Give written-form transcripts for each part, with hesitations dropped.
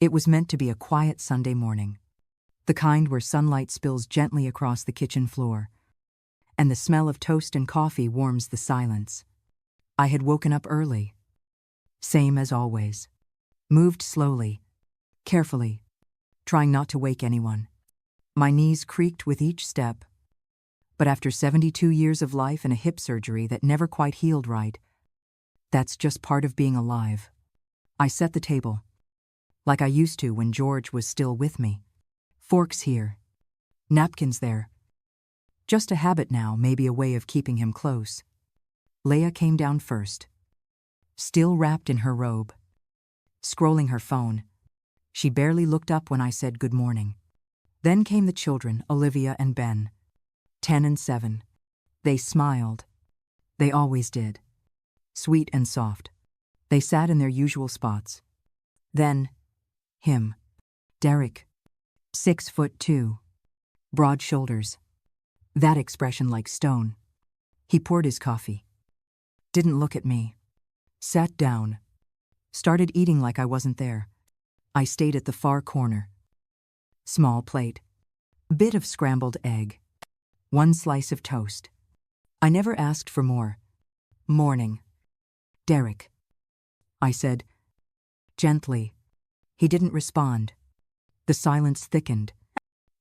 It was meant to be a quiet Sunday morning, the kind where sunlight spills gently across the kitchen floor, and the smell of toast and coffee warms the silence. I had woken up early. Same as always. Moved slowly, carefully, trying not to wake anyone. My knees creaked with each step. But after 72 years of life and a hip surgery that never quite healed right, that's just part of being alive. I set the table, like I used to when George was still with me. Forks here, napkins there. Just a habit now, maybe a way of keeping him close. Leia came down first, still wrapped in her robe, scrolling her phone. She barely looked up when I said good morning. Then came the children, Olivia and Ben, 10 and 7. They smiled. They always did. Sweet and soft. They sat in their usual spots. Then, him. Derek. 6'2". Broad shoulders. That expression like stone. He poured his coffee. Didn't look at me. Sat down. Started eating like I wasn't there. I stayed at the far corner. Small plate. Bit of scrambled egg. One slice of toast. I never asked for more. Morning. Derek. I said, gently. He didn't respond. The silence thickened.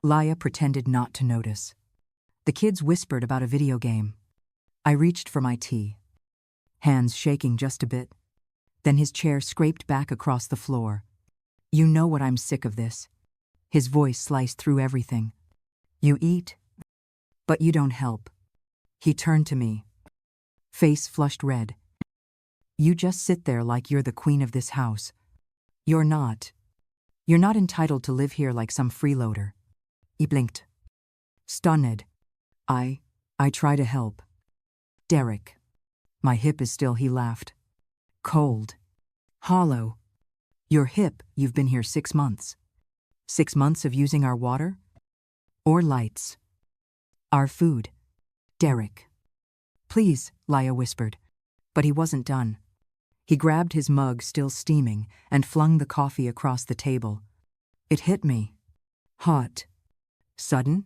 Leia pretended not to notice. The kids whispered about a video game. I reached for my tea. Hands shaking just a bit. Then his chair scraped back across the floor. You know what, I'm sick of this. His voice sliced through everything. You eat, but you don't help. He turned to me. Face flushed red. You just sit there like you're the queen of this house. You're not. You're not entitled to live here like some freeloader. He blinked. Stunned. I try to help. Derek. My hip is still, he laughed. Cold. Hollow. Your hip, you've been here 6 months. 6 months of using our water? Or lights? Our food? Derek. Please, Leia whispered. But he wasn't done. He grabbed his mug, still steaming, and flung the coffee across the table. It hit me. Hot. Sudden.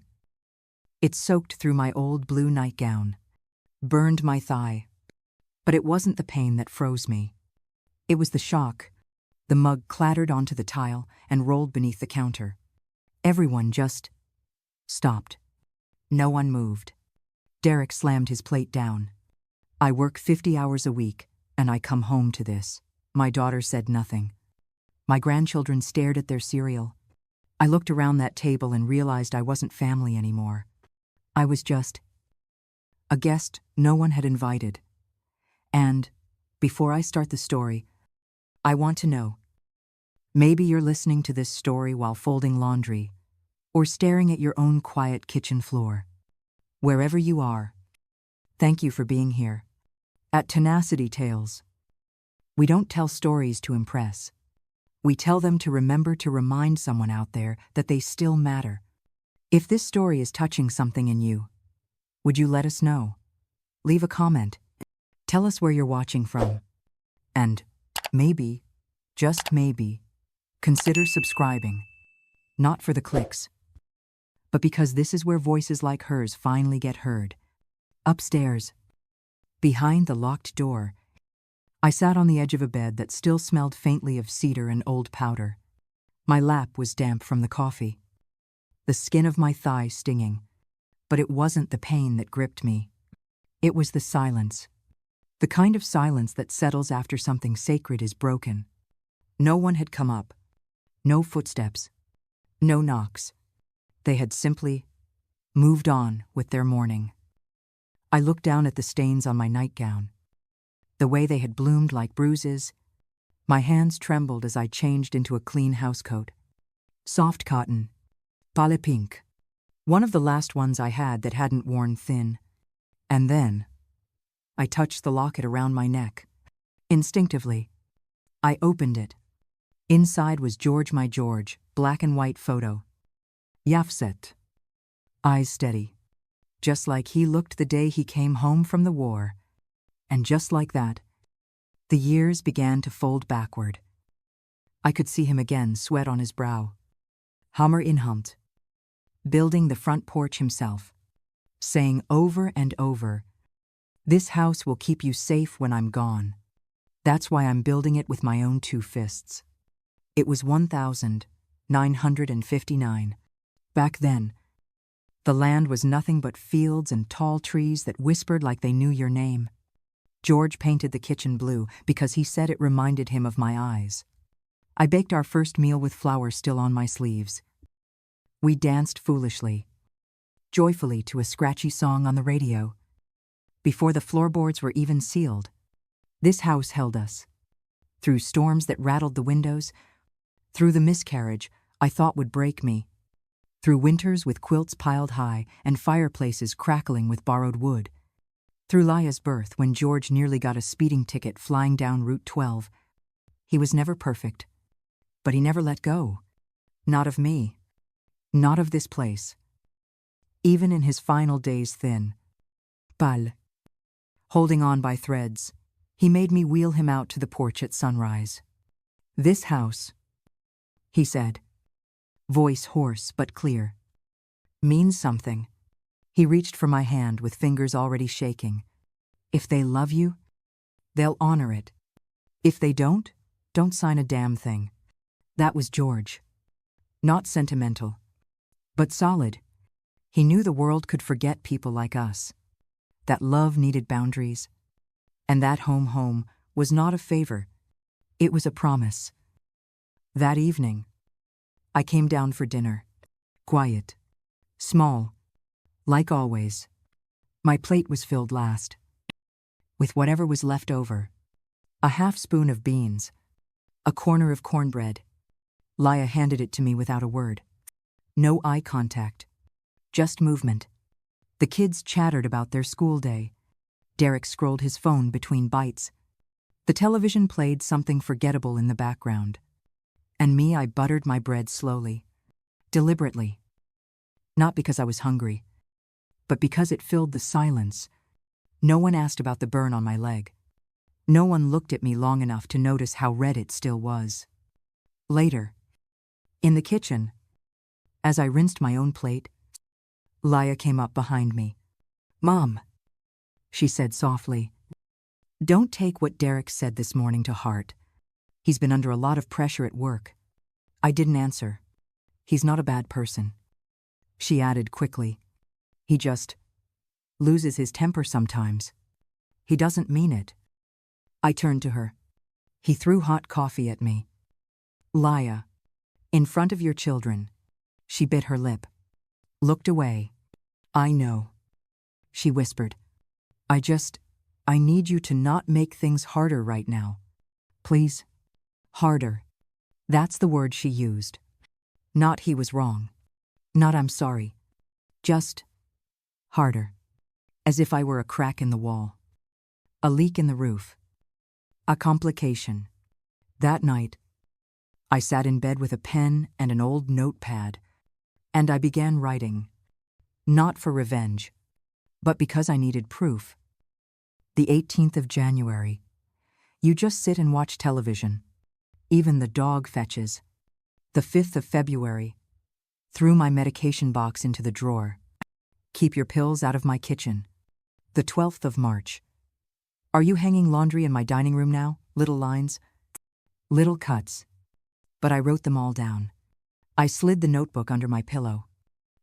It soaked through my old blue nightgown. Burned my thigh. But it wasn't the pain that froze me. It was the shock. The mug clattered onto the tile and rolled beneath the counter. Everyone just stopped. No one moved. Derek slammed his plate down. I work 50 hours a week, and I come home to this. My daughter said nothing. My grandchildren stared at their cereal. I looked around that table and realized I wasn't family anymore. I was just a guest no one had invited. And, before I start the story, I want to know. Maybe you're listening to this story while folding laundry, or staring at your own quiet kitchen floor. Wherever you are, thank you for being here. At Tenacity Tales, we don't tell stories to impress. We tell them to remember, to remind someone out there that they still matter. If this story is touching something in you, would you let us know? Leave a comment. Tell us where you're watching from. And maybe, just maybe, consider subscribing. Not for the clicks, but because this is where voices like hers finally get heard. Upstairs, behind the locked door, I sat on the edge of a bed that still smelled faintly of cedar and old powder. My lap was damp from the coffee. The skin of my thigh stinging. But it wasn't the pain that gripped me. It was the silence. The kind of silence that settles after something sacred is broken. No one had come up. No footsteps. No knocks. They had simply moved on with their morning. I looked down at the stains on my nightgown. The way they had bloomed like bruises. My hands trembled as I changed into a clean housecoat. Soft cotton. Pale pink. One of the last ones I had that hadn't worn thin. And then I touched the locket around my neck. Instinctively, I opened it. Inside was George, my George, black and white photo. Yafset. Eyes steady. Just like he looked the day he came home from the war. And just like that, the years began to fold backward. I could see him again, sweat on his brow. Hammer inhumpt. Building the front porch himself. Saying over and over, "This house will keep you safe when I'm gone. That's why I'm building it with my own 2 fists." It was 1959. Back then, the land was nothing but fields and tall trees that whispered like they knew your name. George painted the kitchen blue because he said it reminded him of my eyes. I baked our first meal with flour still on my sleeves. We danced foolishly, joyfully to a scratchy song on the radio. Before the floorboards were even sealed, this house held us. Through storms that rattled the windows, through the miscarriage I thought would break me, through winters with quilts piled high and fireplaces crackling with borrowed wood, through Laya's birth when George nearly got a speeding ticket flying down Route 12. He was never perfect, but he never let go. Not of me. Not of this place. Even in his final days thin, pale, holding on by threads, he made me wheel him out to the porch at sunrise. "This house," he said, voice hoarse but clear, "means something." He reached for my hand with fingers already shaking. "If they love you, they'll honor it. If they don't sign a damn thing." That was George. Not sentimental, but solid. He knew the world could forget people like us, that love needed boundaries, and that home was not a favor, it was a promise. That evening, I came down for dinner. Quiet. Small. Like always. My plate was filled last. With whatever was left over. A half spoon of beans. A corner of cornbread. Laya handed it to me without a word. No eye contact. Just movement. The kids chattered about their school day. Derek scrolled his phone between bites. The television played something forgettable in the background. And me, I buttered my bread slowly. Deliberately. Not because I was hungry, but because it filled the silence. No one asked about the burn on my leg. No one looked at me long enough to notice how red it still was. Later, in the kitchen, as I rinsed my own plate, Laya came up behind me. "Mom," she said softly, "don't take what Derek said this morning to heart. He's been under a lot of pressure at work." I didn't answer. "He's not a bad person," she added quickly. "He just loses his temper sometimes. He doesn't mean it." I turned to her. He threw hot coffee at me. "Laya, in front of your children." She bit her lip. Looked away. "I know," she whispered. I need you to not make things harder right now. Please." Harder. That's the word she used. Not he was wrong. Not I'm sorry. Just harder. As if I were a crack in the wall. A leak in the roof. A complication. That night, I sat in bed with a pen and an old notepad, and I began writing. Not for revenge, but because I needed proof. The 18th of January. You just sit and watch television. Even the dog fetches. The 5th of February. Threw my medication box into the drawer. Keep your pills out of my kitchen. The 12th of March. Are you hanging laundry in my dining room now? Little lines. Little cuts. But I wrote them all down. I slid the notebook under my pillow.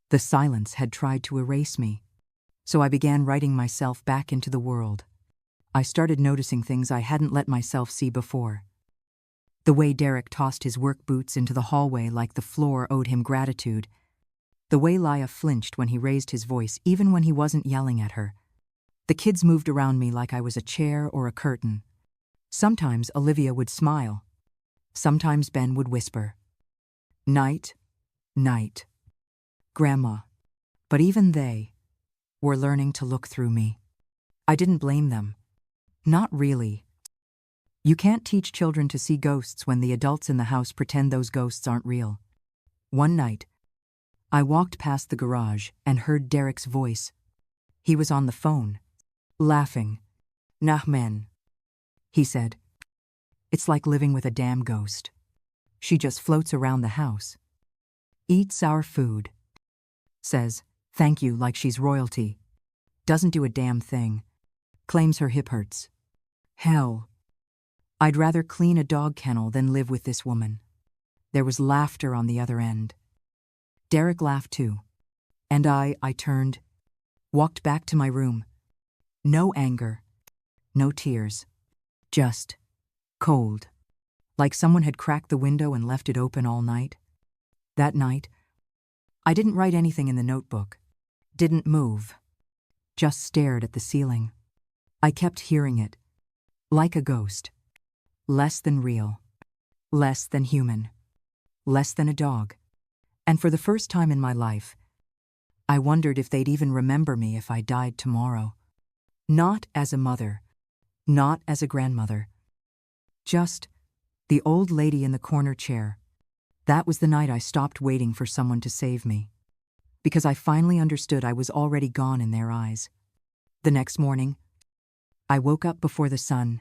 The silence had tried to erase me. So I began writing myself back into the world. I started noticing things I hadn't let myself see before. The way Derek tossed his work boots into the hallway like the floor owed him gratitude. The way Laya flinched when he raised his voice even when he wasn't yelling at her. The kids moved around me like I was a chair or a curtain. Sometimes Olivia would smile. Sometimes Ben would whisper, "Night, night, Grandma." But even they were learning to look through me. I didn't blame them. Not really. You can't teach children to see ghosts when the adults in the house pretend those ghosts aren't real. One night, I walked past the garage and heard Derek's voice. He was on the phone, laughing. "Nahmen," he said. "It's like living with a damn ghost." She just floats around the house. Eats our food. Says, thank you like she's royalty. Doesn't do a damn thing. Claims her hip hurts. Hell. I'd rather clean a dog kennel than live with this woman. There was laughter on the other end. Derek laughed too. And I turned, walked back to my room. No anger. No tears. Just cold. Like someone had cracked the window and left it open all night. That night, I didn't write anything in the notebook. Didn't move. Just stared at the ceiling. I kept hearing it. Like a ghost. Less than real. Less than human. Less than a dog. And for the first time in my life, I wondered if they'd even remember me if I died tomorrow. Not as a mother. Not as a grandmother. Just the old lady in the corner chair. That was the night I stopped waiting for someone to save me. Because I finally understood I was already gone in their eyes. The next morning, I woke up before the sun.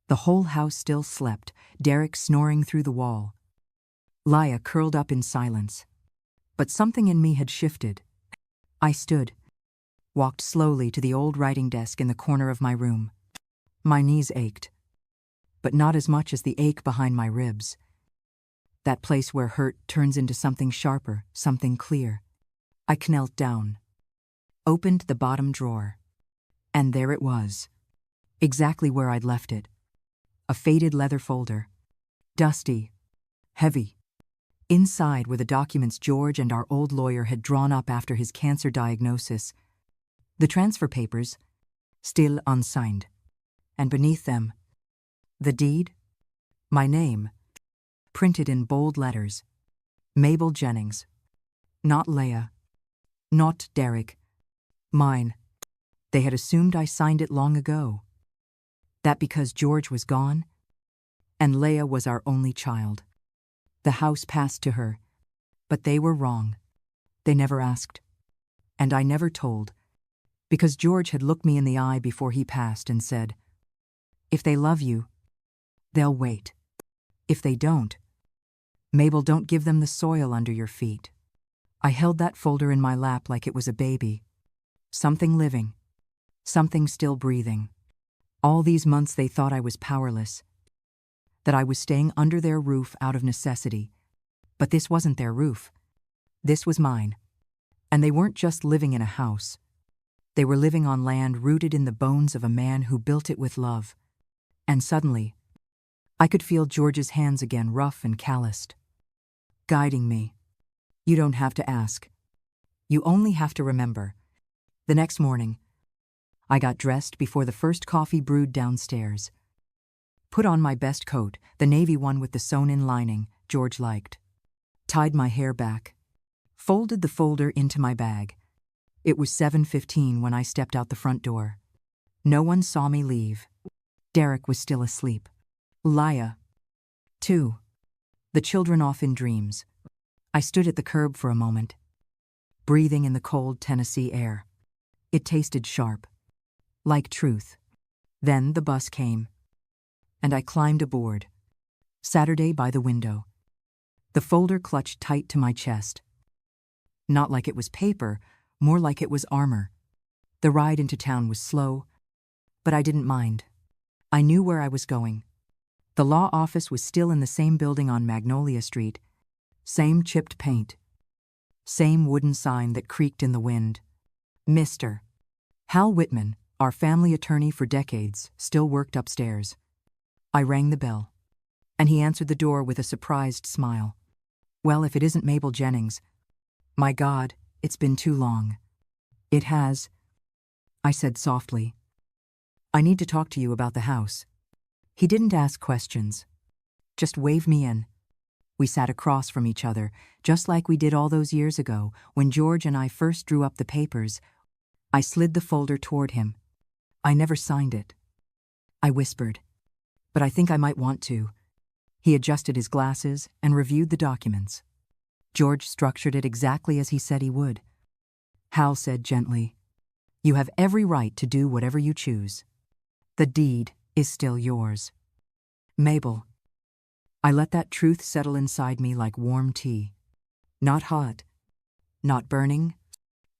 The whole house still slept, Derek snoring through the wall. Leah curled up in silence. But something in me had shifted. I stood, walked slowly to the old writing desk in the corner of my room. My knees ached, but not as much as the ache behind my ribs. That place where hurt turns into something sharper, something clear. I knelt down, opened the bottom drawer, and there it was, exactly where I'd left it. A faded leather folder, dusty, heavy. Inside were the documents George and our old lawyer had drawn up after his cancer diagnosis. The transfer papers, still unsigned. And beneath them, the deed, my name, printed in bold letters. Mabel Jennings. Not Leah. Not Derek. Mine. They had assumed I signed it long ago. That because George was gone, and Leah was our only child. The house passed to her, but they were wrong. They never asked. And I never told, because George had looked me in the eye before he passed and said, if they love you, they'll wait. If they don't, Mabel, don't give them the soil under your feet. I held that folder in my lap like it was a baby. Something living. Something still breathing. All these months they thought I was powerless. That I was staying under their roof out of necessity. But this wasn't their roof. This was mine. And they weren't just living in a house. They were living on land rooted in the bones of a man who built it with love. And suddenly, I could feel George's hands again, rough and calloused, guiding me. You don't have to ask. You only have to remember. The next morning, I got dressed before the first coffee brewed downstairs. Put on my best coat, the navy one with the sewn-in lining George liked. Tied my hair back. Folded the folder into my bag. It was 7:15 when I stepped out the front door. No one saw me leave. Derek was still asleep. Leah, too. The children off in dreams. I stood at the curb for a moment, breathing in the cold Tennessee air. It tasted sharp, like truth. Then the bus came, and I climbed aboard. Saturday by the window. The folder clutched tight to my chest. Not like it was paper, more like it was armor. The ride into town was slow, but I didn't mind. I knew where I was going. The law office was still in the same building on Magnolia Street. Same chipped paint. Same wooden sign that creaked in the wind. Mr. Hal Whitman, our family attorney for decades, still worked upstairs. I rang the bell, and he answered the door with a surprised smile. Well, if it isn't Mabel Jennings. My God, it's been too long. It has, I said softly. I need to talk to you about the house. He didn't ask questions. Just waved me in. We sat across from each other, just like we did all those years ago when George and I first drew up the papers. I slid the folder toward him. I never signed it. I whispered, but I think I might want to. He adjusted his glasses and reviewed the documents. George structured it exactly as he said he would. Hal said gently, you have every right to do whatever you choose. The deed is still yours. Mabel. I let that truth settle inside me like warm tea. Not hot, not burning,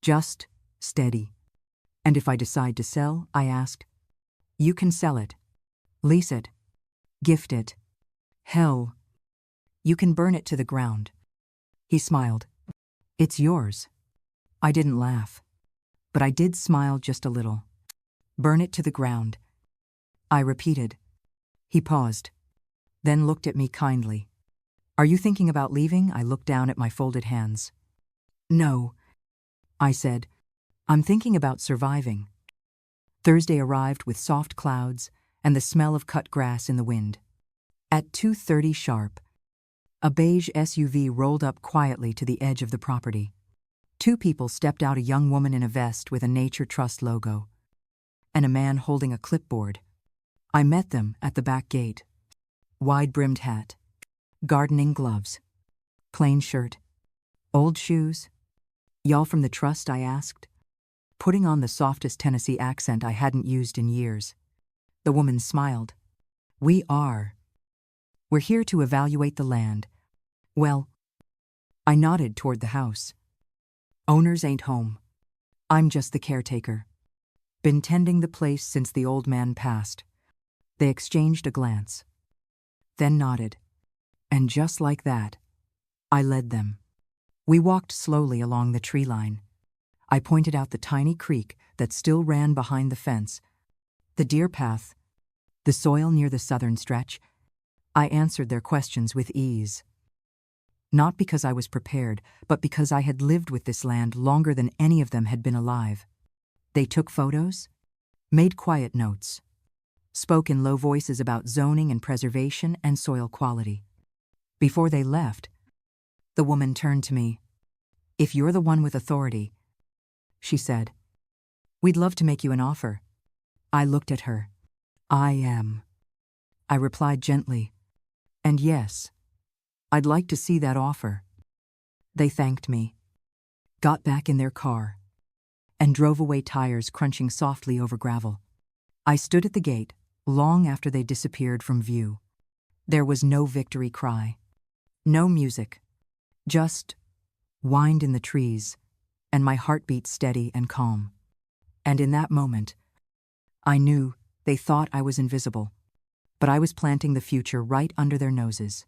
just steady. And if I decide to sell, I asked, you can sell it, lease it, gift it. Hell, you can burn it to the ground. He smiled. It's yours. I didn't laugh, but I did smile just a little. Burn it to the ground, I repeated. He paused, then looked at me kindly. Are you thinking about leaving? I looked down at my folded hands. No, I said. I'm thinking about surviving. Thursday arrived with soft clouds and the smell of cut grass in the wind. At 2:30 sharp, a beige SUV rolled up quietly to the edge of the property. Two people stepped out, a young woman in a vest with a Nature Trust logo, and a man holding a clipboard. I met them at the back gate. Wide-brimmed hat, gardening gloves, plain shirt, old shoes. Y'all from the trust? I asked, putting on the softest Tennessee accent I hadn't used in years. The woman smiled. We are. We're here to evaluate the land. Well, I nodded toward the house. Owners ain't home. I'm just the caretaker. Been tending the place since the old man passed. They exchanged a glance, then nodded. And just like that, I led them. We walked slowly along the tree line. I pointed out the tiny creek that still ran behind the fence, the deer path, the soil near the southern stretch. I answered their questions with ease. Not because I was prepared, but because I had lived with this land longer than any of them had been alive. They took photos, made quiet notes, spoke in low voices about zoning and preservation and soil quality. Before they left, the woman turned to me. If you're the one with authority, she said, we'd love to make you an offer. I looked at her. I am. I replied gently. And yes, I'd like to see that offer. They thanked me, got back in their car, and drove away, tires crunching softly over gravel. I stood at the gate long after they disappeared from view. There was no victory cry, no music, just wind in the trees, and my heartbeat steady and calm. And in that moment, I knew they thought I was invisible, but I was planting the future right under their noses.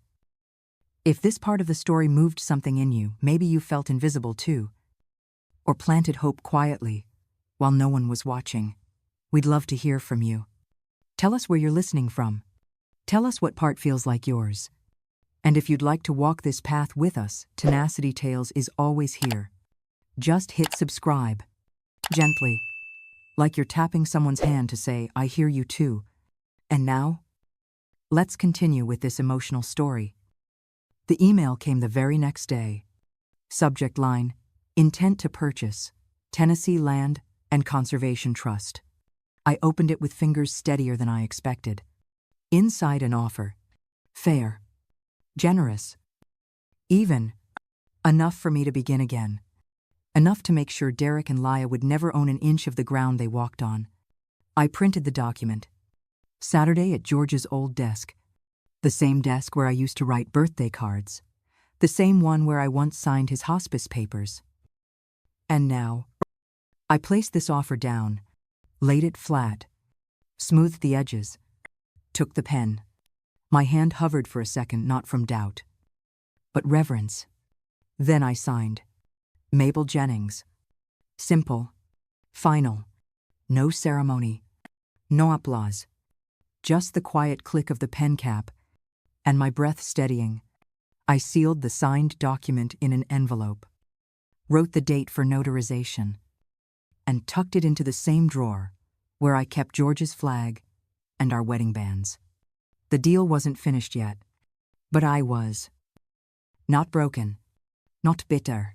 If this part of the story moved something in you, maybe you felt invisible too, or planted hope quietly while no one was watching. We'd love to hear from you. Tell us where you're listening from. Tell us what part feels like yours. And if you'd like to walk this path with us, Tenacity Tales is always here. Just hit subscribe, gently, like you're tapping someone's hand to say, I hear you too. And now, let's continue with this emotional story. The email came the very next day. Subject line, intent to purchase, Tennessee Land and Conservation Trust. I opened it with fingers steadier than I expected. Inside, an offer. Fair. Generous. Even. Enough for me to begin again. Enough to make sure Derek and Laya would never own an inch of the ground they walked on. I printed the document. Saturday at George's old desk. The same desk where I used to write birthday cards. The same one where I once signed his hospice papers. And now, I placed this offer down, laid it flat, smoothed the edges, took the pen. My hand hovered for a second, not from doubt, but reverence. Then I signed. Mabel Jennings. Simple. Final. No ceremony. No applause. Just the quiet click of the pen cap, and my breath steadying. I sealed the signed document in an envelope, wrote the date for notarization, and tucked it into the same drawer where I kept George's flag and our wedding bands. The deal wasn't finished yet, but I was. Not broken, not bitter,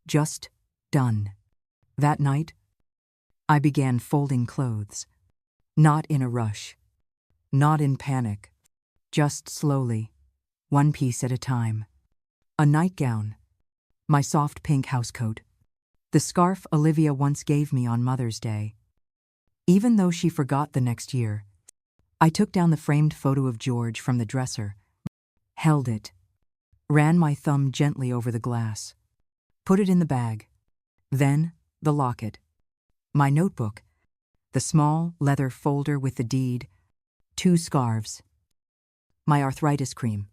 just done. That night, I began folding clothes, not in a rush, not in panic, just slowly, one piece at a time. A nightgown, my soft pink housecoat, the scarf Olivia once gave me on Mother's Day. Even though she forgot the next year, I took down the framed photo of George from the dresser, held it, ran my thumb gently over the glass, put it in the bag, then the locket, my notebook, the small leather folder with the deed, 2 scarves, my arthritis cream,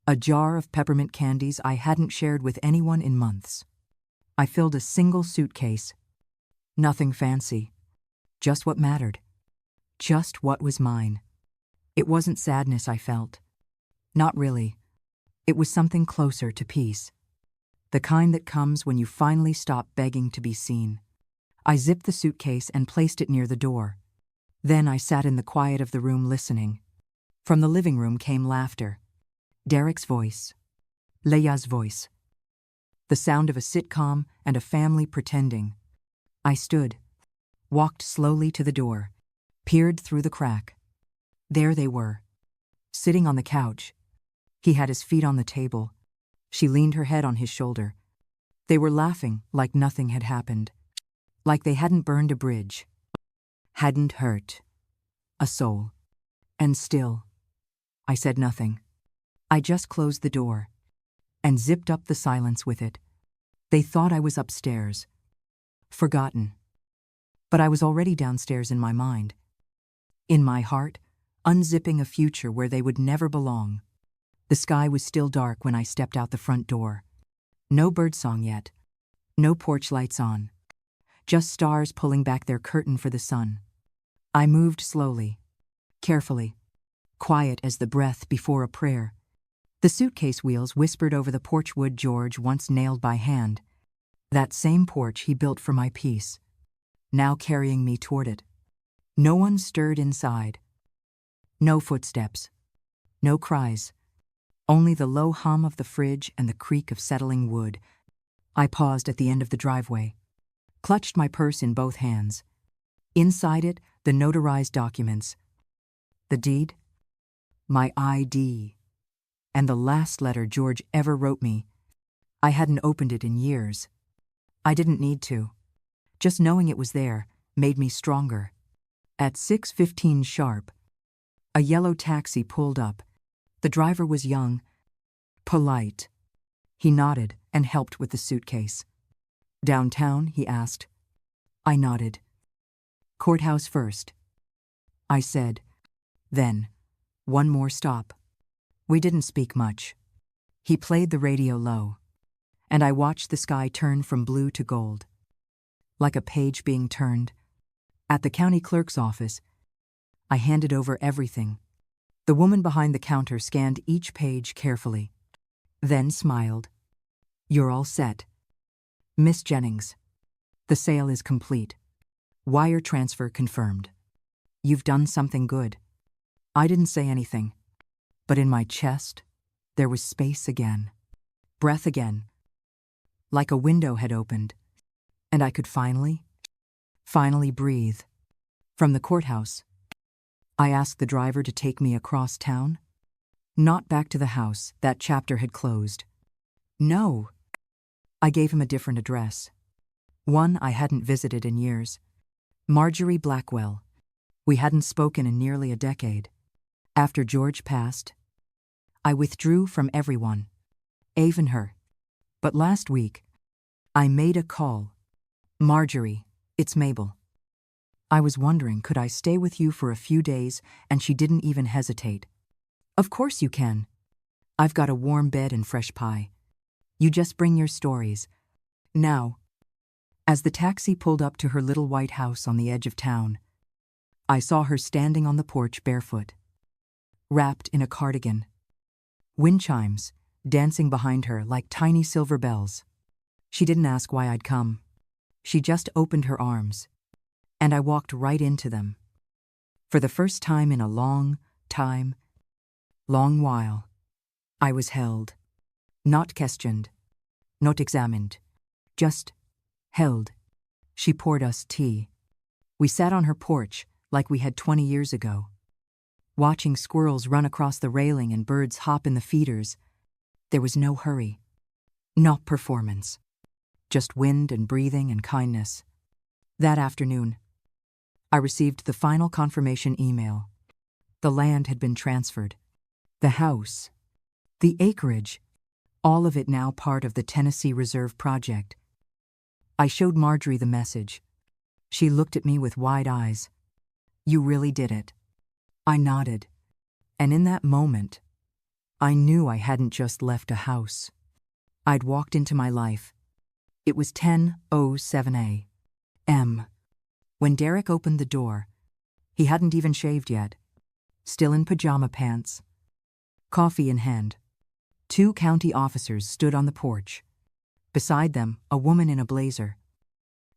a jar of peppermint candies I hadn't shared with anyone in months. I filled a single suitcase. Nothing fancy, just what mattered, just what was mine. It wasn't sadness I felt. Not really. It was something closer to peace. The kind that comes when you finally stop begging to be seen. I zipped the suitcase and placed it near the door. Then I sat in the quiet of the room listening. From the living room came laughter. Derek's voice. Leia's voice. The sound of a sitcom and a family pretending. I stood, walked slowly to the door, peered through the crack. There they were, sitting on the couch. He had his feet on the table. She leaned her head on his shoulder. They were laughing like nothing had happened, like they hadn't burned a bridge, hadn't hurt a soul. And still, I said nothing. I just closed the door and zipped up the silence with it. They thought I was upstairs, forgotten. But I was already downstairs in my mind, in my heart, unzipping a future where they would never belong. The sky was still dark when I stepped out the front door. No birdsong yet, no porch lights on, just stars pulling back their curtain for the sun. I moved slowly, carefully, quiet as the breath before a prayer. The suitcase wheels whispered over the porch wood George once nailed by hand, that same porch he built for my peace, now carrying me toward it. No one stirred inside. No footsteps, no cries, only the low hum of the fridge and the creak of settling wood. I paused at the end of the driveway, clutched my purse in both hands. Inside it, the notarized documents, the deed, my ID, and the last letter George ever wrote me. I hadn't opened it in years. I didn't need to. Just knowing it was there made me stronger. At 6:15 sharp, a yellow taxi pulled up. The driver was young, polite. He nodded and helped with the suitcase. Downtown, he asked. I nodded. Courthouse first, I said. Then, one more stop. We didn't speak much. He played the radio low, and I watched the sky turn from blue to gold, like a page being turned. At the county clerk's office, I handed over everything. The woman behind the counter scanned each page carefully, then smiled. You're all set, Miss Jennings. The sale is complete. Wire transfer confirmed. You've done something good. I didn't say anything, but in my chest, there was space again, breath again, like a window had opened, and I could finally breathe. From the courthouse, I asked the driver to take me across town. Not back to the house, that chapter had closed. No. I gave him a different address, one I hadn't visited in years. Marjorie Blackwell. We hadn't spoken in nearly a decade. After George passed, I withdrew from everyone, even her. But last week, I made a call. Marjorie, it's Mabel. I was wondering, could I stay with you for a few days, and she didn't even hesitate. Of course you can. I've got a warm bed and fresh pie. You just bring your stories. Now, as the taxi pulled up to her little white house on the edge of town, I saw her standing on the porch barefoot, wrapped in a cardigan. Wind chimes dancing behind her like tiny silver bells. She didn't ask why I'd come. She just opened her arms, and I walked right into them. For the first time in a long while, I was held. Not questioned, not examined, just held. She poured us tea. We sat on her porch like we had 20 years ago, watching squirrels run across the railing and birds hop in the feeders. There was no hurry, not performance, just wind and breathing and kindness. That afternoon, I received the final confirmation email. The land had been transferred. The house The acreage, all of it now part of the Tennessee Reserve Project. I showed Marjorie the message. She looked at me with wide eyes. You really did it. I nodded. And in that moment, I knew I hadn't just left a house. I'd walked into my life. It was 10:07 a.m. When Derek opened the door. He hadn't even shaved yet. Still in pajama pants. Coffee in hand. 2 county officers stood on the porch. Beside them, a woman in a blazer,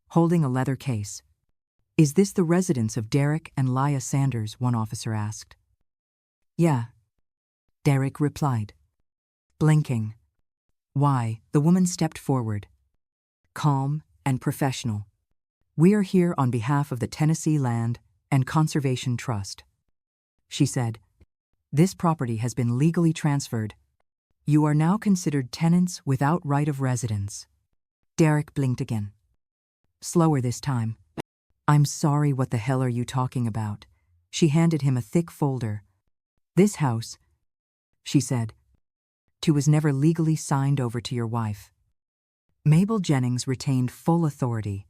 holding a leather case. Is this the residence of Derek and Leah Sanders? One officer asked. Yeah, Derek replied, blinking. Why? The woman stepped forward, calm and professional. We are here on behalf of the Tennessee Land and Conservation Trust, she said. This property has been legally transferred. You are now considered tenants without right of residence. Derek blinked again. Slower this time. I'm sorry, what the hell are you talking about? She handed him a thick folder. This house, she said, was never legally signed over to your wife. Mabel Jennings retained full authority.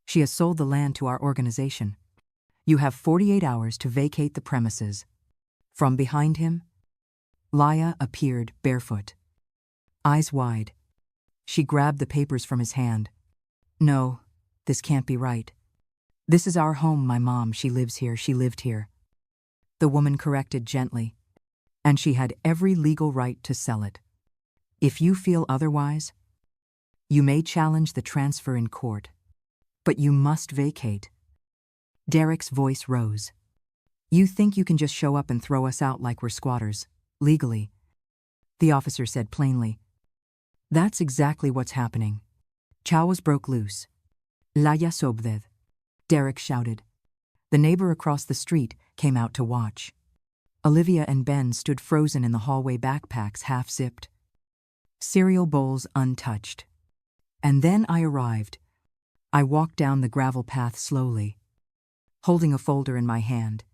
She has sold the land to our organization. You have 48 hours to vacate the premises. From behind him, Leah appeared barefoot. Eyes wide. She grabbed the papers from his hand. No, this can't be right. This is our home, my mom. She lives here. She lived here. The woman corrected gently. And she had every legal right to sell it. If you feel otherwise, you may challenge the transfer in court. But you must vacate. Derek's voice rose. You think you can just show up and throw us out like we're squatters, legally? The officer said plainly. That's exactly what's happening. Chaos broke loose. Laya sobded. Derek shouted. The neighbor across the street came out to watch. Olivia and Ben stood frozen in the hallway, backpacks half-zipped, cereal bowls untouched. And then I arrived. I walked down the gravel path slowly, holding a folder in my hand.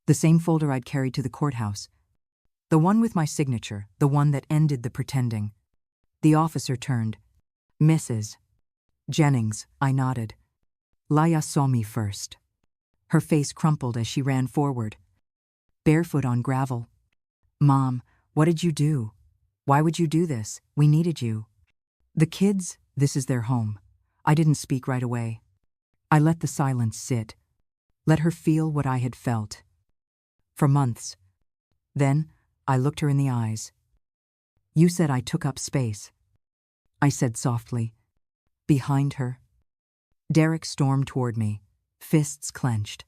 The same folder I'd carried to the courthouse. The one with my signature, the one that ended the pretending. The officer turned. Mrs. Jennings, I nodded. Leah saw me first. Her face crumpled as she ran forward, barefoot on gravel. Mom, what did you do? Why would you do this? We needed you. The kids, this is their home. I didn't speak right away. I let the silence sit. Let her feel what I had felt. For months. Then, I looked her in the eyes. You said I took up space. I said softly. Behind her. Derek stormed toward me, fists clenched.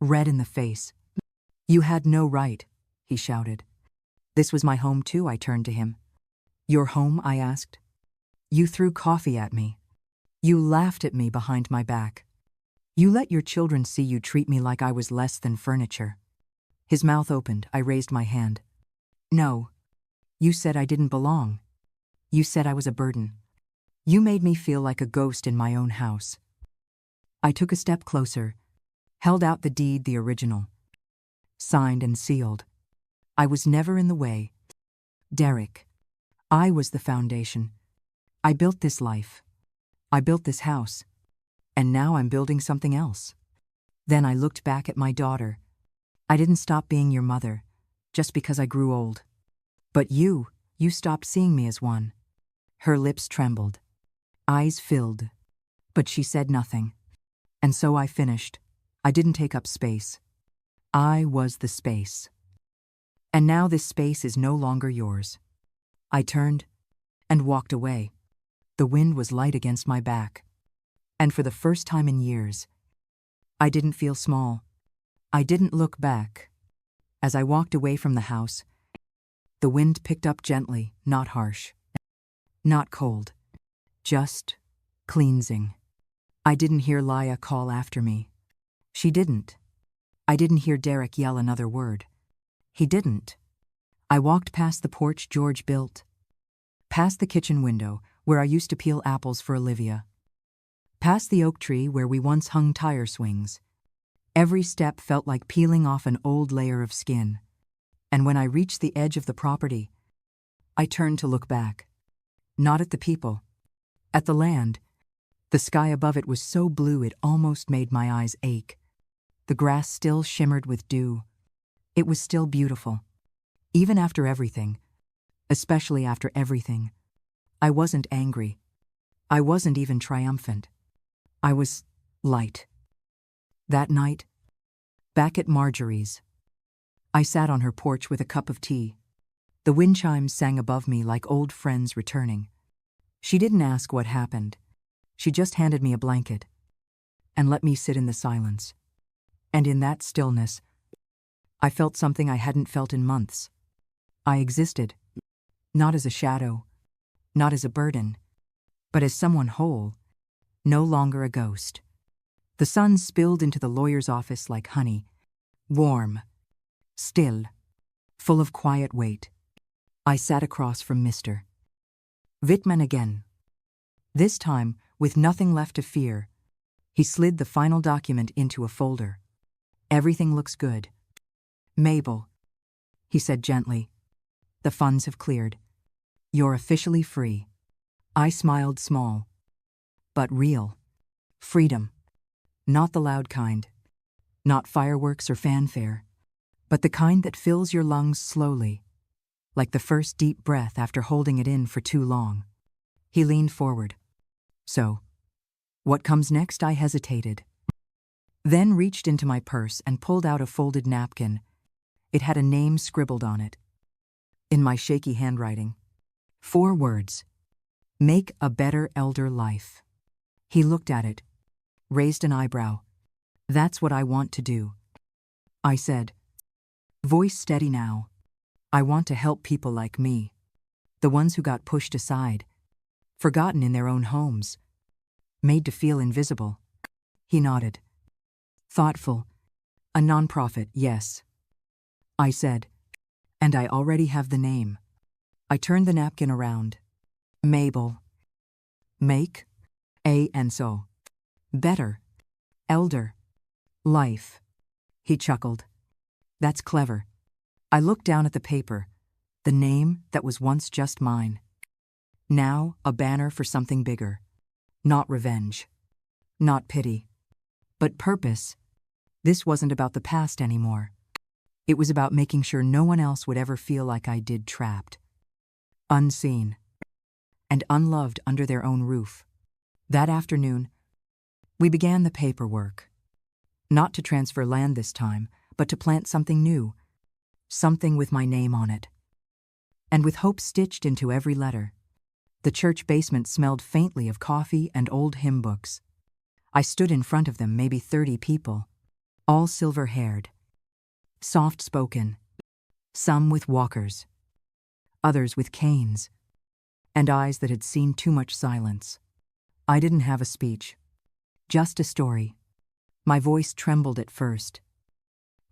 Red in the face. You had no right, he shouted. This was my home too, I turned to him. Your home, I asked. You threw coffee at me. You laughed at me behind my back. You let your children see you treat me like I was less than furniture. His mouth opened. I raised my hand. No. You said I didn't belong. You said I was a burden. You made me feel like a ghost in my own house. I took a step closer, held out the deed, the original. Signed and sealed. I was never in the way. Derek. I was the foundation. I built this life. I built this house. And now I'm building something else. Then I looked back at my daughter. I didn't stop being your mother, just because I grew old. But you stopped seeing me as one. Her lips trembled. Eyes filled. But she said nothing. And so I finished. I didn't take up space. I was the space. And now this space is no longer yours. I turned and walked away. The wind was light against my back. And for the first time in years, I didn't feel small. I didn't look back. As I walked away from the house, the wind picked up gently, not harsh, not cold, just cleansing. I didn't hear Leah call after me. She didn't. I didn't hear Derek yell another word. He didn't. I walked past the porch George built, past the kitchen window where I used to peel apples for Olivia, past the oak tree where we once hung tire swings. Every step felt like peeling off an old layer of skin. And when I reached the edge of the property, I turned to look back. Not at the people. At the land. The sky above it was so blue it almost made my eyes ache. The grass still shimmered with dew. It was still beautiful. Even after everything. Especially after everything. I wasn't angry. I wasn't even triumphant. I was light. That night, back at Marjorie's, I sat on her porch with a cup of tea. The wind chimes sang above me like old friends returning. She didn't ask what happened. She just handed me a blanket and let me sit in the silence. And in that stillness, I felt something I hadn't felt in months. I existed, not as a shadow, not as a burden, but as someone whole, no longer a ghost. The sun spilled into the lawyer's office like honey, warm, still, full of quiet weight. I sat across from Mr. Wittmann again. This time, with nothing left to fear, he slid the final document into a folder. Everything looks good. Mabel, he said gently, the funds have cleared. You're officially free. I smiled small, but real. Freedom. Not the loud kind. Not fireworks or fanfare, but the kind that fills your lungs slowly, like the first deep breath after holding it in for too long. He leaned forward. So, what comes next? I hesitated. Then reached into my purse and pulled out a folded napkin. It had a name scribbled on it. In my shaky handwriting. 4 words. Make a better elder life. He looked at it, raised an eyebrow. That's what I want to do. I said, voice steady now. I want to help people like me. The ones who got pushed aside, forgotten in their own homes, made to feel invisible. He nodded. Thoughtful. A nonprofit, yes. I said, and I already have the name. I turned the napkin around. Mabel. Make. And so. Better. Elder. Life. He chuckled. That's clever. I looked down at the paper, the name that was once just mine. Now a banner for something bigger. Not revenge. Not pity. But purpose. This wasn't about the past anymore. It was about making sure no one else would ever feel like I did, trapped, unseen, and unloved under their own roof. That afternoon, we began the paperwork. Not to transfer land this time, but to plant something new, something with my name on it. And with hope stitched into every letter. The church basement smelled faintly of coffee and old hymn books. I stood in front of them, maybe 30 people, all silver-haired, soft-spoken, some with walkers, others with canes, and eyes that had seen too much silence. I didn't have a speech, just a story. My voice trembled at first,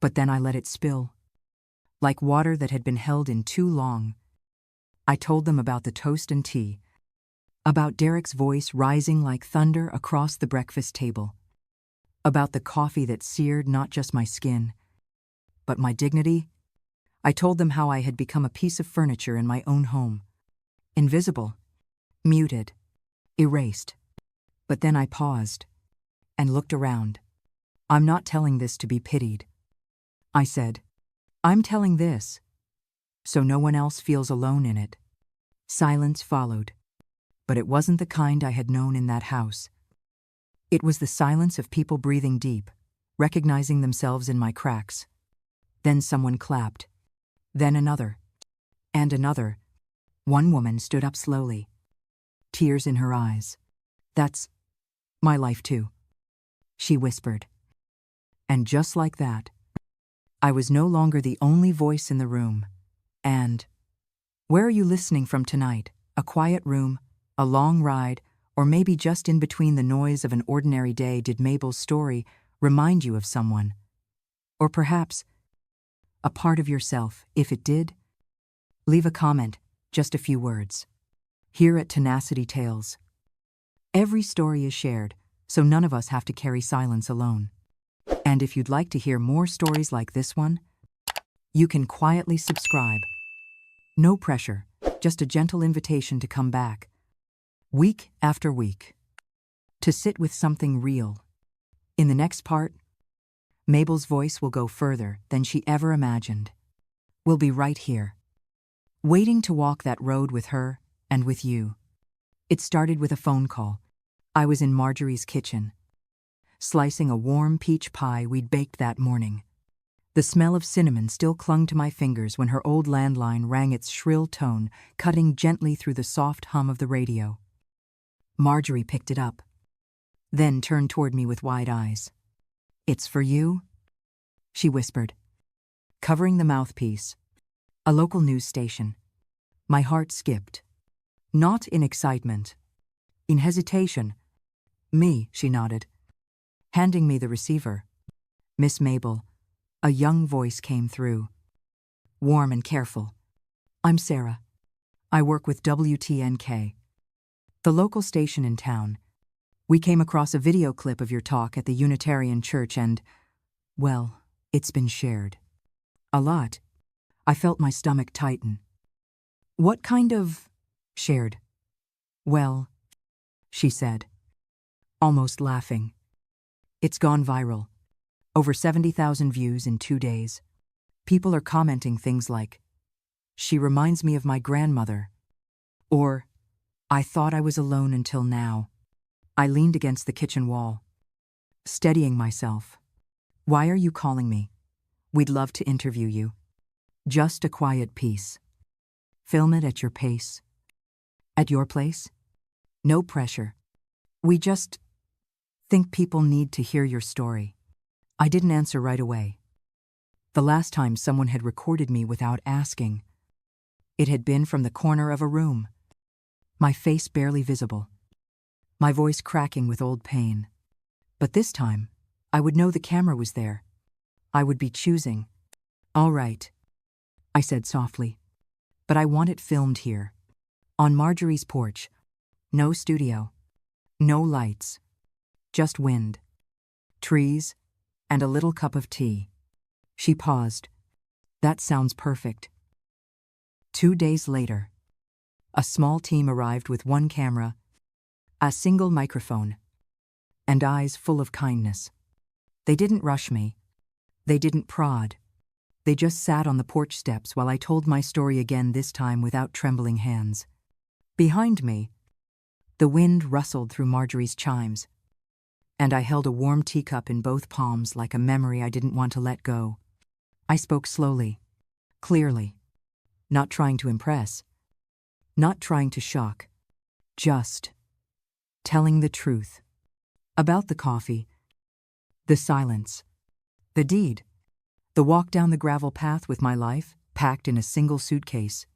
but then I let it spill, like water that had been held in too long. I told them about the toast and tea, about Derek's voice rising like thunder across the breakfast table, about the coffee that seared not just my skin, but my dignity. I told them how I had become a piece of furniture in my own home, invisible, muted, erased. But then I paused and looked around. I'm not telling this to be pitied. I said, I'm telling this so no one else feels alone in it. Silence followed, but it wasn't the kind I had known in that house. It was the silence of people breathing deep, recognizing themselves in my cracks. Then someone clapped. Then another. And another. One woman stood up slowly, tears in her eyes. That's my life too, she whispered. And just like that, I was no longer the only voice in the room. And, where are you listening from tonight? A quiet room, a long ride, or maybe just in between the noise of an ordinary day? Did Mabel's story remind you of someone? Or perhaps a part of yourself? If it did, leave a comment, just a few words. Here at Tenacity Tales, every story is shared, so none of us have to carry silence alone. And if you'd like to hear more stories like this one, You can quietly subscribe. No pressure, just a gentle invitation to come back, week after week, to sit with something real. In the next part, Mabel's voice will go further than she ever imagined. We'll be right here, waiting to walk that road with her and with you. It started with a phone call. I was in Marjorie's kitchen, slicing a warm peach pie we'd baked that morning. The smell of cinnamon still clung to my fingers when her old landline rang its shrill tone, cutting gently through the soft hum of the radio. Marjorie picked it up, then turned toward me with wide eyes. "It's for you?" she whispered, covering the mouthpiece. A local news station. My heart skipped. Not in excitement, in hesitation. "Me," she nodded, handing me the receiver. "Miss Mabel." A young voice came through, warm and careful. "I'm Sarah. I work with WTNK, the local station in town. We came across a video clip of your talk at the Unitarian Church and, well, it's been shared. A lot." I felt my stomach tighten. "What kind of shared?" "Well," she said, almost laughing. "It's gone viral. Over 70,000 views in 2 days. People are commenting things like, 'She reminds me of my grandmother,' or 'I thought I was alone until now.'" I leaned against the kitchen wall, steadying myself. "Why are you calling me? We'd love to interview you. Just a quiet piece. Film it at your pace. At your place? No pressure. We just think people need to hear your story." I didn't answer right away. The last time someone had recorded me without asking, it had been from the corner of a room, my face barely visible, my voice cracking with old pain. But this time, I would know the camera was there. I would be choosing. "All right," I said softly, "but I want it filmed here, on Marjorie's porch. No studio, no lights, just wind, trees, and a little cup of tea." She paused. "That sounds perfect." 2 days later, a small team arrived with one camera, a single microphone, and eyes full of kindness. They didn't rush me. They didn't prod. They just sat on the porch steps while I told my story again, this time without trembling hands. Behind me, the wind rustled through Marjorie's chimes, and I held a warm teacup in both palms like a memory I didn't want to let go. I spoke slowly, clearly, not trying to impress, not trying to shock, just telling the truth. About the coffee, the silence, the deed, the walk down the gravel path with my life packed in a single suitcase.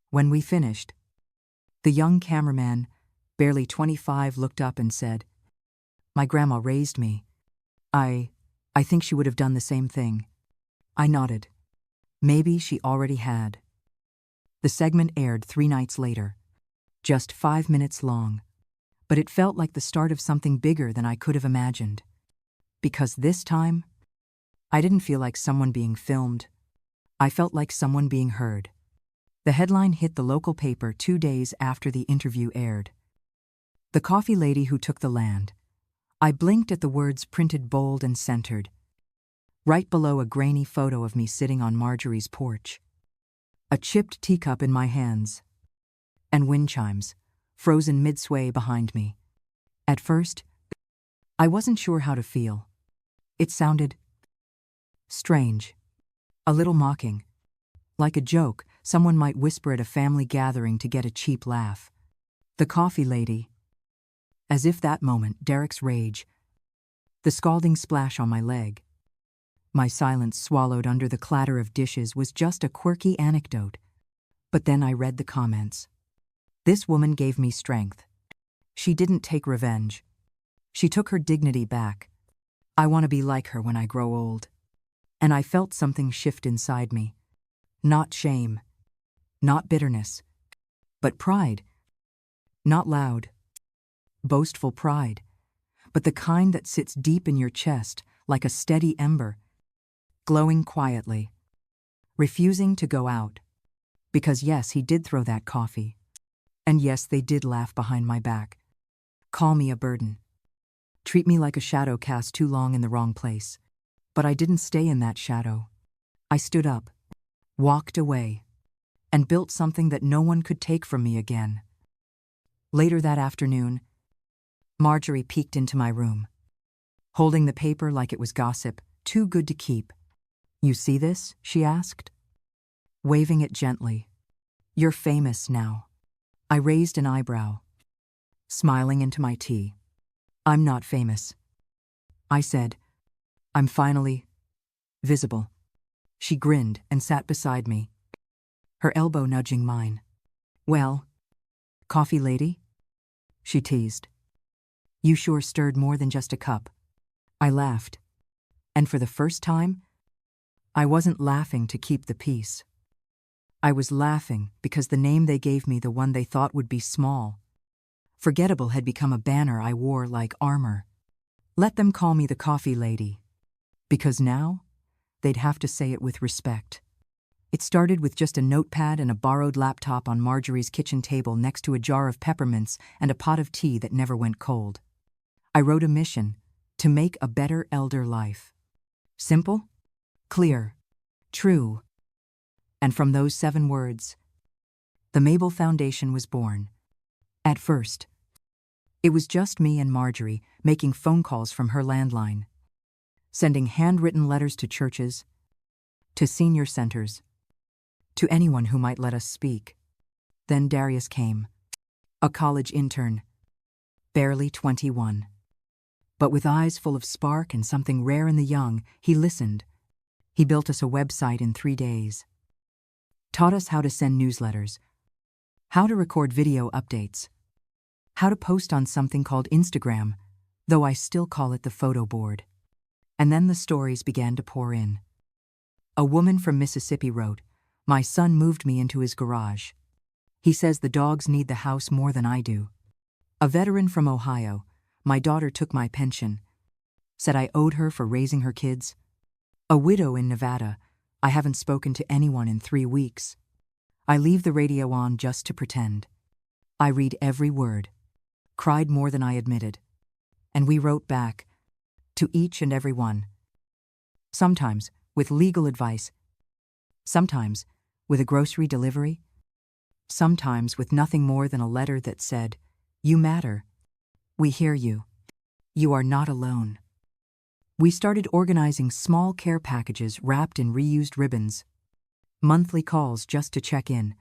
When we finished, the young cameraman, barely 25, looked up and said, "My grandma raised me. I think she would have done the same thing." I nodded. Maybe she already had. The segment aired 3 nights later, just 5 minutes long, but it felt like the start of something bigger than I could have imagined. Because this time, I didn't feel like someone being filmed. I felt like someone being heard. The headline hit the local paper 2 days after the interview aired. "The coffee lady who took the land." I blinked at the words printed bold and centered, right below a grainy photo of me sitting on Marjorie's porch. A chipped teacup in my hands, and wind chimes, frozen mid-sway behind me. At first, I wasn't sure how to feel. It sounded strange, a little mocking, like a joke someone might whisper at a family gathering to get a cheap laugh. The coffee lady. As if that moment, Derek's rage, the scalding splash on my leg, my silence swallowed under the clatter of dishes, was just a quirky anecdote. But then I read the comments. This woman gave me strength. She didn't take revenge. She took her dignity back. I want to be like her when I grow old. And I felt something shift inside me. Not shame, not bitterness, but pride. Not loud, boastful pride, but the kind that sits deep in your chest like a steady ember, glowing quietly. refusing to go out. Because yes, he did throw that coffee. And yes, they did laugh behind my back. Call me a burden. Treat me like a shadow cast too long in the wrong place. But I didn't stay in that shadow. I stood up, walked away, and built something that no one could take from me again. Later that afternoon, Marjorie peeked into my room, holding the paper like it was gossip, too good to keep. You see this? She asked, waving it gently. You're famous now. I raised an eyebrow, smiling into my tea. I'm not famous. I said, I'm finally visible. She grinned and sat beside me, her elbow nudging mine. Well, coffee lady? She teased. You sure stirred more than just a cup. I laughed. And for the first time, I wasn't laughing to keep the peace. I was laughing because the name they gave me, the one they thought would be small, forgettable, had become a banner I wore like armor. Let them call me the coffee lady. Because now, they'd have to say it with respect. It started with just a notepad and a borrowed laptop on Marjorie's kitchen table next to a jar of peppermints and a pot of tea that never went cold. I wrote a mission: to make a better elder life. Simple, clear, true. And from those 7 words, the Mabel Foundation was born. At first, it was just me and Marjorie making phone calls from her landline, sending handwritten letters to churches, to senior centers, to anyone who might let us speak. Then Darius came, a college intern, barely 21. But with eyes full of spark and something rare in the young, he listened. He built us a website in 3 days, taught us how to send newsletters, how to record video updates, how to post on something called Instagram, though I still call it the photo board. And then the stories began to pour in. A woman from Mississippi wrote, "My son moved me into his garage. He says the dogs need the house more than I do." A veteran from Ohio, "My daughter took my pension. Said I owed her for raising her kids." A widow in Nevada, "I haven't spoken to anyone in 3 weeks. I leave the radio on just to pretend." I read every word, cried more than I admitted. And we wrote back, to each and every one. Sometimes with legal advice, sometimes with a grocery delivery, sometimes with nothing more than a letter that said, "You matter. We hear you. You are not alone." We started organizing small care packages wrapped in reused ribbons, monthly calls just to check in,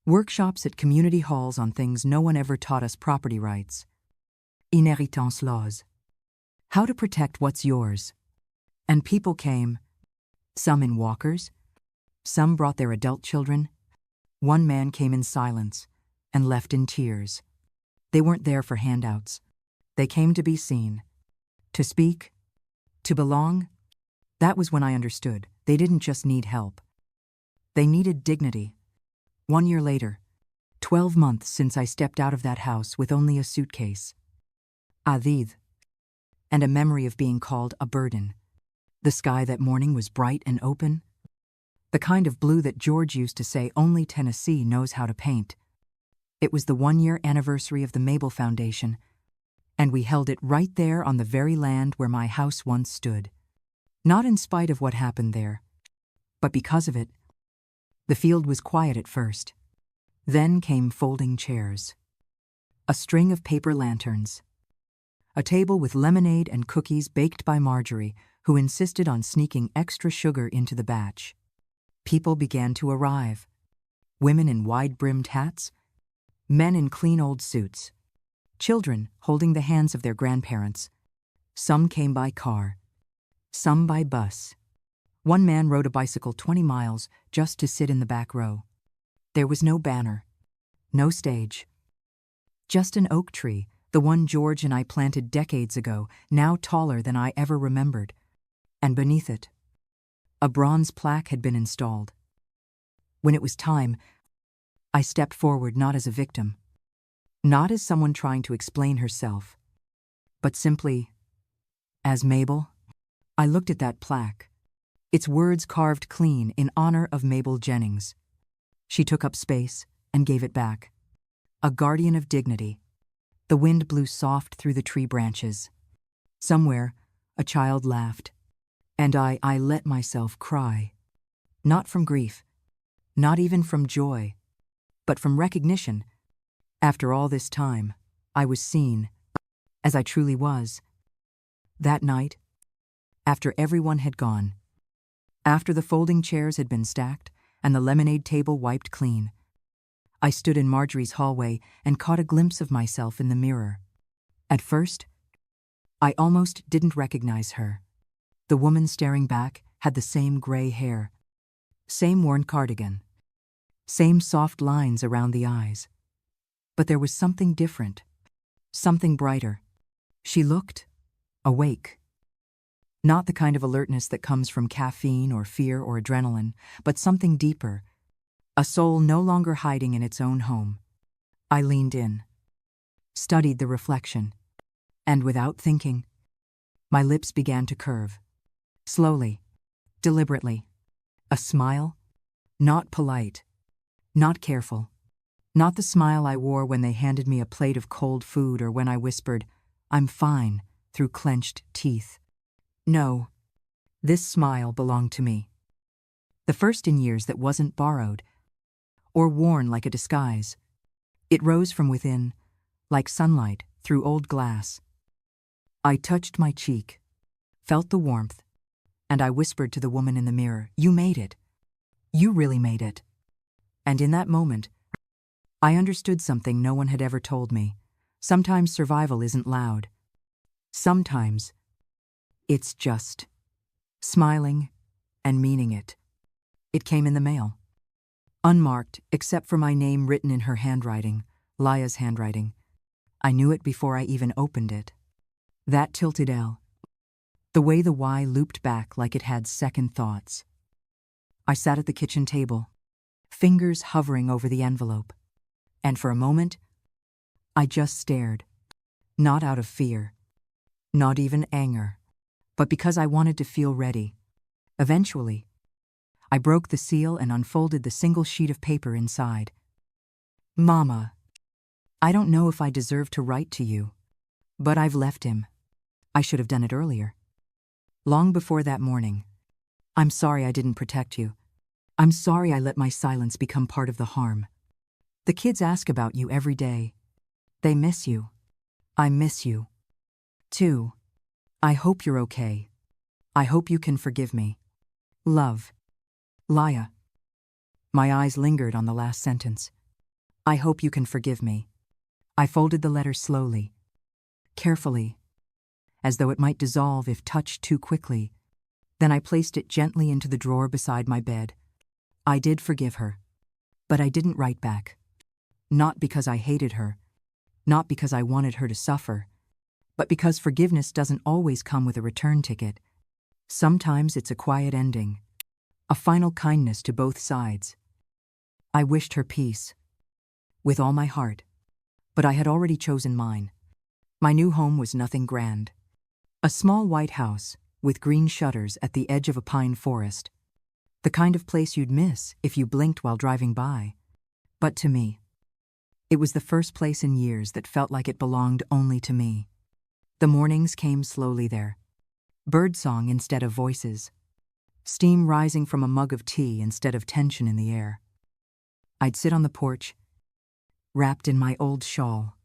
workshops at community halls on things no one ever taught us: property rights, inheritance laws, how to protect what's yours. And people came, some in walkers, some brought their adult children. One man came in silence and left in tears. They weren't there for handouts. They came to be seen, to speak, to belong. That was when I understood they didn't just need help. They needed dignity. 1 year later, 12 months since I stepped out of that house with only a suitcase, Aviv, and a memory of being called a burden. The sky that morning was bright and open, the kind of blue that George used to say only Tennessee knows how to paint. It was the 1-year anniversary of the Mabel Foundation, and we held it right there on the very land where my house once stood. Not in spite of what happened there, but because of it. The field was quiet at first. Then came folding chairs, a string of paper lanterns, a table with lemonade and cookies baked by Marjorie, who insisted on sneaking extra sugar into the batch. People began to arrive. Women in wide-brimmed hats, men in clean old suits, children holding the hands of their grandparents. Some came by car, some by bus. One man rode a bicycle 20 miles just to sit in the back row. There was no banner, no stage, just an oak tree, the one George and I planted decades ago, now taller than I ever remembered. And beneath it, a bronze plaque had been installed. When it was time, I stepped forward, not as a victim, not as someone trying to explain herself, but simply as Mabel. I looked at that plaque, its words carved clean in honor of Mabel Jennings. She took up space and gave it back. A guardian of dignity. The wind blew soft through the tree branches. Somewhere, a child laughed, and I let myself cry. Not from grief, not even from joy, but from recognition. After all this time, I was seen, as I truly was. That night, after everyone had gone, after the folding chairs had been stacked and the lemonade table wiped clean, I stood in Marjorie's hallway and caught a glimpse of myself in the mirror. At first, I almost didn't recognize her. The woman staring back had the same gray hair, same worn cardigan, same soft lines around the eyes. But there was something different, something brighter. She looked awake. Not the kind of alertness that comes from caffeine or fear or adrenaline, but something deeper, a soul no longer hiding in its own home. I leaned in, studied the reflection, and without thinking, my lips began to curve. Slowly, deliberately. A smile, not polite, not careful, not the smile I wore when they handed me a plate of cold food or when I whispered, "I'm fine," through clenched teeth. No, this smile belonged to me. The first in years that wasn't borrowed or worn like a disguise. It rose from within, like sunlight through old glass. I touched my cheek, felt the warmth, and I whispered to the woman in the mirror, "You made it. You really made it." And in that moment, I understood something no one had ever told me. Sometimes survival isn't loud. Sometimes it's just smiling and meaning it. It came in the mail. Unmarked, except for my name written in her handwriting, Laya's handwriting. I knew it before I even opened it. That tilted L. The way the Y looped back like it had second thoughts. I sat at the kitchen table, fingers hovering over the envelope. And for a moment, I just stared. Not out of fear, not even anger, but because I wanted to feel ready. Eventually, I broke the seal and unfolded the single sheet of paper inside. "Mama, I don't know if I deserve to write to you, but I've left him. I should have done it earlier. Long before that morning. I'm sorry I didn't protect you. I'm sorry I let my silence become part of the harm. The kids ask about you every day. They miss you. I miss you, too. I hope you're okay. I hope you can forgive me. Love. Laya." My eyes lingered on the last sentence. "I hope you can forgive me." I folded the letter slowly, carefully, as though it might dissolve if touched too quickly. Then I placed it gently into the drawer beside my bed. I did forgive her, but I didn't write back. Not because I hated her, not because I wanted her to suffer, but because forgiveness doesn't always come with a return ticket. Sometimes it's a quiet ending, a final kindness to both sides. I wished her peace, with all my heart, but I had already chosen mine. My new home was nothing grand. A small white house with green shutters at the edge of a pine forest. The kind of place you'd miss if you blinked while driving by. But to me, it was the first place in years that felt like it belonged only to me. The mornings came slowly there. Birdsong instead of voices. Steam rising from a mug of tea instead of tension in the air. I'd sit on the porch, wrapped in my old shawl,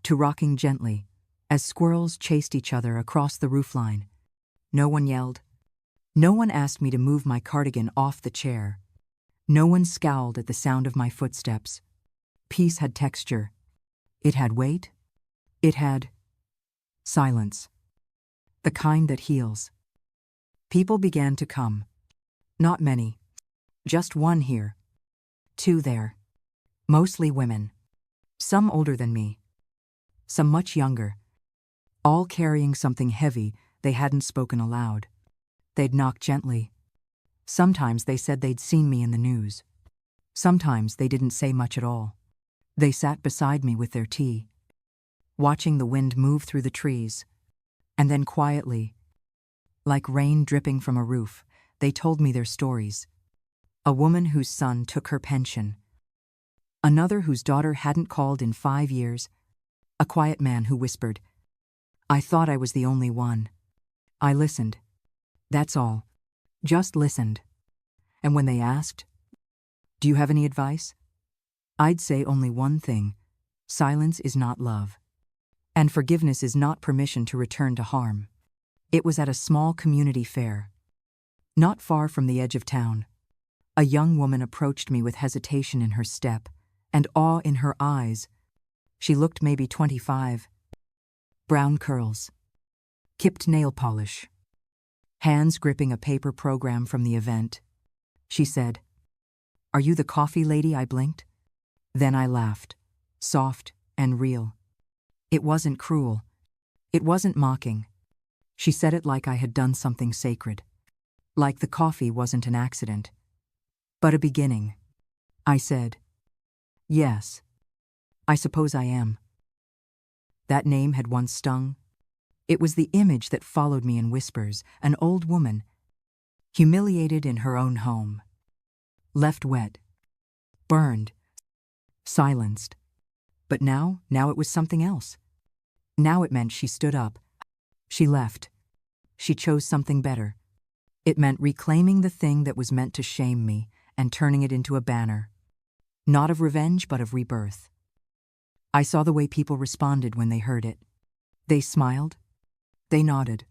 to rocking gently as squirrels chased each other across the roofline. No one yelled. No one asked me to move my cardigan off the chair. No one scowled at the sound of my footsteps. Peace had texture. It had weight. It had silence. The kind that heals. People began to come. Not many. Just one here. Two there. Mostly women. Some older than me. Some much younger. All carrying something heavy they hadn't spoken aloud. They'd knock gently. Sometimes they said they'd seen me in the news. Sometimes they didn't say much at all. They sat beside me with their tea, watching the wind move through the trees, and then quietly, like rain dripping from a roof, They told me their stories. A woman whose son took her pension. Another whose daughter hadn't called in 5 years. A quiet man who whispered, "I thought I was the only one." I listened. That's all. Just listened. And when they asked, "Do you have any advice?" I'd say only one thing: silence is not love. And forgiveness is not permission to return to harm. It was at a small community fair. Not far from the edge of town. A young woman approached me with hesitation in her step and awe in her eyes. She looked maybe 25. Brown curls. Kipped nail polish. Hands gripping a paper program from the event. She said, "Are you the coffee lady?" I blinked. Then I laughed, soft and real. It wasn't cruel. It wasn't mocking. She said it like I had done something sacred. Like the coffee wasn't an accident, but a beginning. I said, "Yes, I suppose I am." That name had once stung. It was the image that followed me in whispers, an old woman, humiliated in her own home. Left wet. Burned. Silenced. But now it was something else. Now it meant she stood up. She left. She chose something better. It meant reclaiming the thing that was meant to shame me and turning it into a banner. Not of revenge, but of rebirth. I saw the way people responded when they heard it. They smiled. They nodded.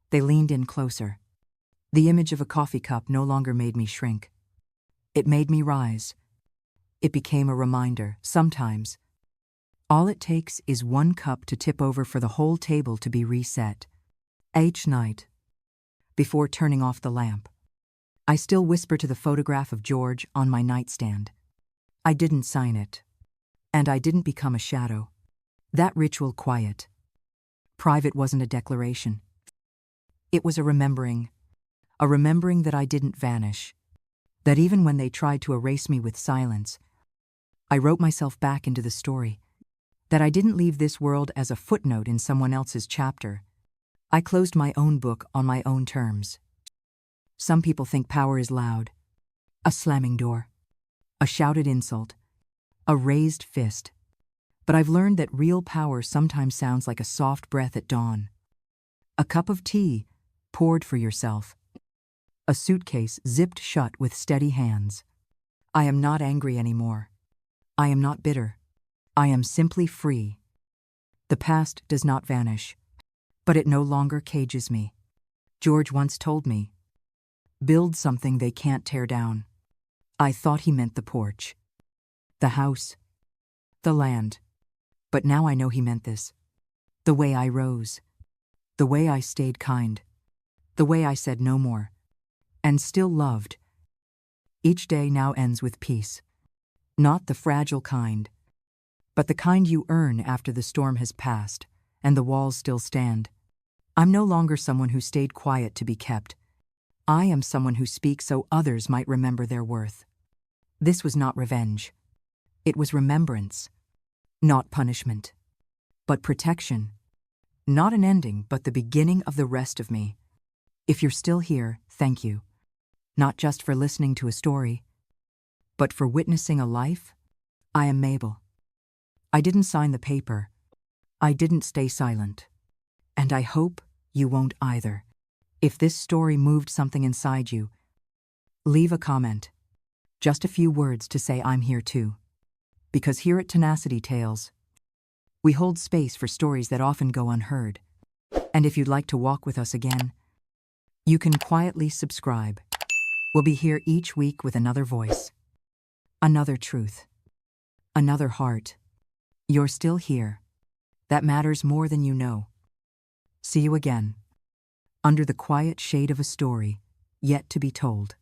They leaned in closer. The image of a coffee cup no longer made me shrink. It made me rise. It became a reminder, sometimes. All it takes is one cup to tip over for the whole table to be reset. Each night, before turning off the lamp, I still whisper to the photograph of George on my nightstand. I didn't sign it. And I didn't become a shadow. That ritual quiet. Private wasn't a declaration. It was a remembering that I didn't vanish. That even when they tried to erase me with silence, I wrote myself back into the story. That I didn't leave this world as a footnote in someone else's chapter. I closed my own book on my own terms. Some people think power is loud. A slamming door. A shouted insult. A raised fist. But I've learned that real power sometimes sounds like a soft breath at dawn. A cup of tea poured for yourself. A suitcase zipped shut with steady hands. I am not angry anymore. I am not bitter. I am simply free. The past does not vanish, but it no longer cages me. George once told me, "Build something they can't tear down." I thought he meant the porch, the house, the land. But now I know he meant this. The way I rose. The way I stayed kind. The way I said no more. And still loved. Each day now ends with peace. Not the fragile kind, but the kind you earn after the storm has passed and the walls still stand. I'm no longer someone who stayed quiet to be kept. I am someone who speaks so others might remember their worth. This was not revenge. It was remembrance. Not punishment, but protection. Not an ending, but the beginning of the rest of me. If you're still here, thank you. Not just for listening to a story, but for witnessing a life. I am Mabel. I didn't sign the paper. I didn't stay silent. And I hope you won't either. If this story moved something inside you, leave a comment. Just a few words to say I'm here too. Because here at Tenacity Tales, we hold space for stories that often go unheard. And if you'd like to walk with us again, you can quietly subscribe. We'll be here each week with another voice, another truth, another heart. You're still here. That matters more than you know. See you again, under the quiet shade of a story yet to be told.